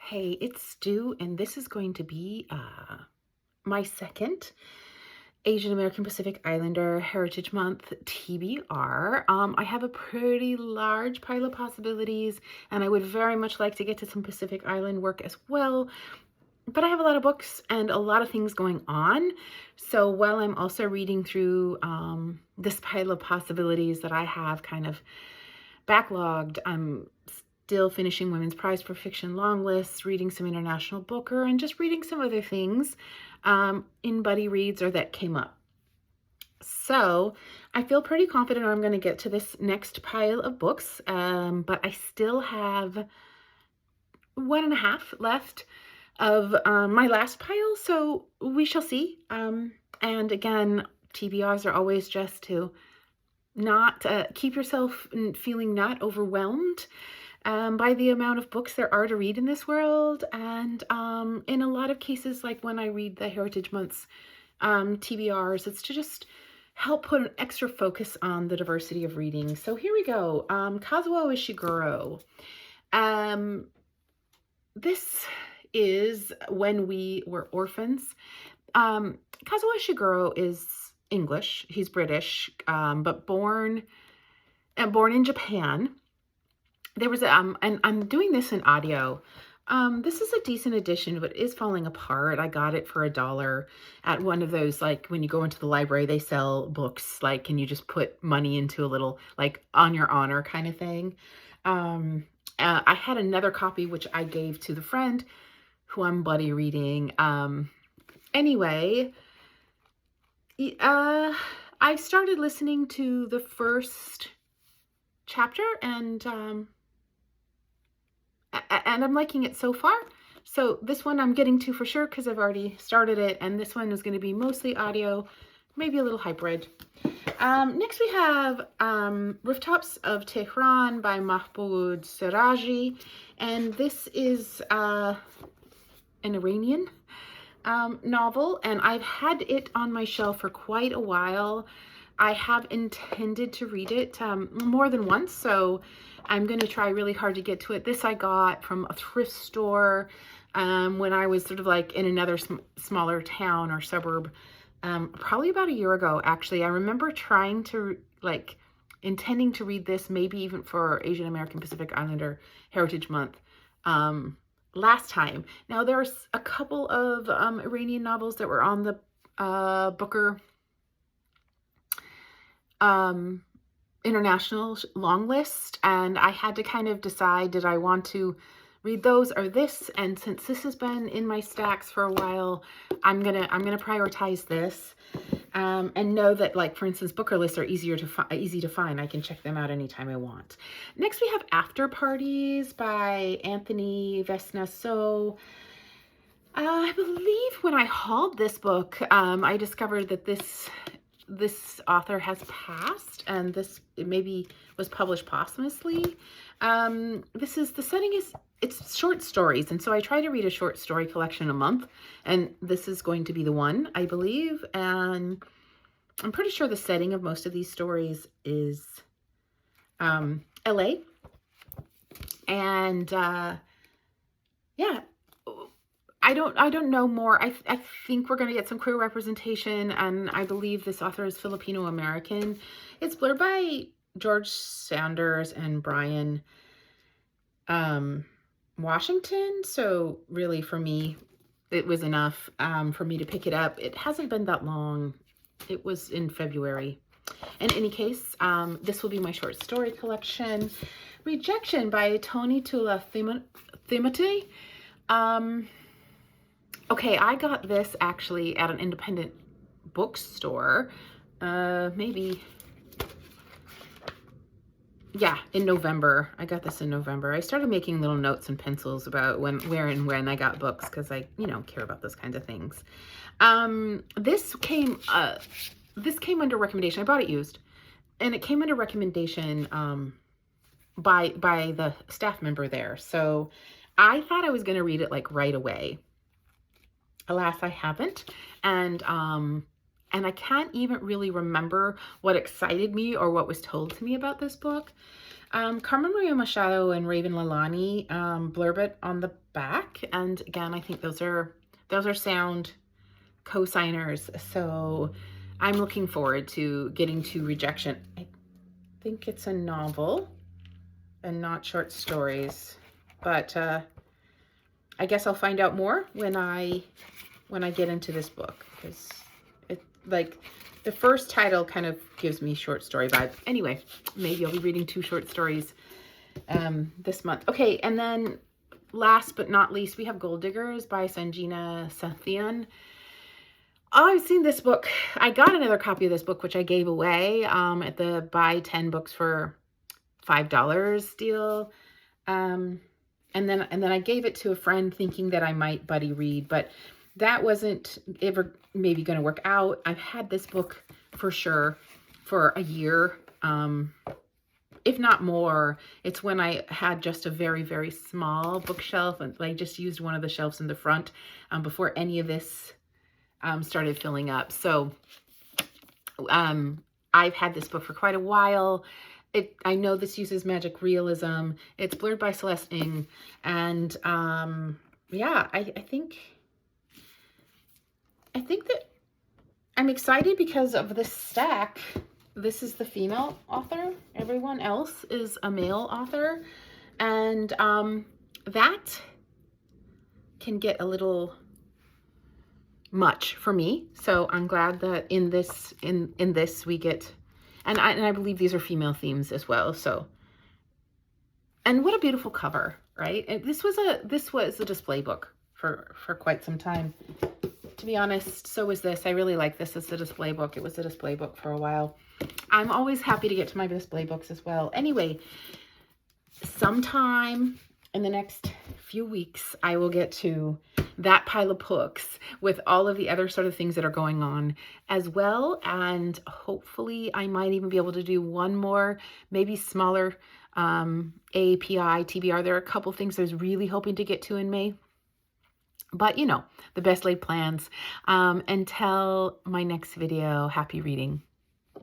Hey, it's Stu, and this is going to be my second Asian American Pacific Islander Heritage Month TBR. I have a pretty large pile of possibilities, and I would very much like to get to some Pacific Island work as well. But I have a lot of books and a lot of things going on. So while I'm also reading through this pile of possibilities that I have kind of backlogged, I'm still finishing Women's Prize for Fiction long lists, reading some international Booker, and just reading some other things in buddy reads or that came up. So I feel pretty confident I'm going to get to this next pile of books, but I still have 1.5 left of my last pile, so we shall see. And again, TBRs are always just to not keep yourself feeling not overwhelmed by the amount of books there are to read in this world. And in a lot of cases, like when I read the Heritage Month's TBRs, it's to just help put an extra focus on the diversity of reading. So here we go. Kazuo Ishiguro. This is When We Were Orphans. Kazuo Ishiguro is English. He's British, but born in Japan. There was and I'm doing this in audio. This is a decent edition, but it is falling apart. I got it for $1 at one of those, like when you go into the library, they sell books, like, can you just put money into a little, like, on your honor kind of thing. I had another copy, which I gave to the friend who I'm buddy reading. Anyway, I started listening to the first chapter, and I'm liking it so far. So this one I'm getting to for sure because I've already started it, and this one is going to be mostly audio, maybe a little hybrid. Next we have Rooftops of Tehran by Mahmoud Siraji, and this is an Iranian novel, and I've had it on my shelf for quite a while. I have intended to read it more than once, so I'm going to try really hard to get to it. This I got from a thrift store when I was sort of like in another smaller town or suburb, probably about a year ago, actually. I remember trying to, like, intending to read this, maybe even for Asian American Pacific Islander Heritage Month last time. Now, there's a couple of Iranian novels that were on the Booker international long list, and I had to kind of decide, did I want to read those or this? And since this has been in my stacks for a while, I'm gonna prioritize this, and know that, like, for instance, Booker lists are easy to find. I can check them out anytime I want. Next we have After Parties by Anthony Vesna. I believe when I hauled this book, I discovered that this author has passed, and it maybe was published posthumously. The setting is, it's short stories, and so I try to read a short story collection a month, and this is going to be the one, I believe. And I'm pretty sure the setting of most of these stories is LA. And yeah, I don't know more. I think we're going to get some queer representation, and I believe this author is Filipino American. It's blurred by George Sanders and Brian Washington. So really, for me, it was enough for me to pick it up. It hasn't been that long. It was in February. In any case, this will be my short story collection. Rejection by Tony Tula Thimothy. Okay, I got this actually at an independent bookstore, maybe, yeah, in November. I got this in November. I started making little notes and pencils about where and when I got books, because I, care about those kinds of things. This came under recommendation. I bought it used, and it came under recommendation by the staff member there. So I thought I was going to read it, like, right away. Alas, I haven't, and I can't even really remember what excited me or what was told to me about this book. Carmen Maria Machado and Raven Lalani blurb it on the back, and again, I think those are sound co-signers. So I'm looking forward to getting to Rejection. I think it's a novel and not short stories, but I guess I'll find out more when I get into this book, because it, like, the first title kind of gives me short story vibe. Anyway, maybe I'll be reading 2 short stories this month. Okay, and then last but not least, we have Gold Diggers by Sanjina Sathian. Oh, I've seen this book. I got another copy of this book, which I gave away at the buy 10 books for $5 deal. And then I gave it to a friend thinking that I might buddy read, but that wasn't ever maybe going to work out. I've had this book for sure for a year, if not more. It's when I had just a very, very small bookshelf, and I just used one of the shelves in the front before any of this started filling up. So I've had this book for quite a while. I know this uses magic realism. It's blurred by Celeste Ng. And yeah, I think that I'm excited because of this stack. This is the female author. Everyone else is a male author. And that can get a little much for me. So I'm glad that in this we get, and I believe these are female themes as well. So, and what a beautiful cover, right? And this was a display book for quite some time. To be honest, so was this. I really like this as a display book. It was a display book for a while. I'm always happy to get to my display books as well. Anyway, sometime in the next few weeks, I will get to that pile of books with all of the other sort of things that are going on as well. And hopefully I might even be able to do one more, maybe smaller AAPI, TBR. There are a couple things I was really hoping to get to in May. But, you know, the best laid plans. Until my next video, happy reading.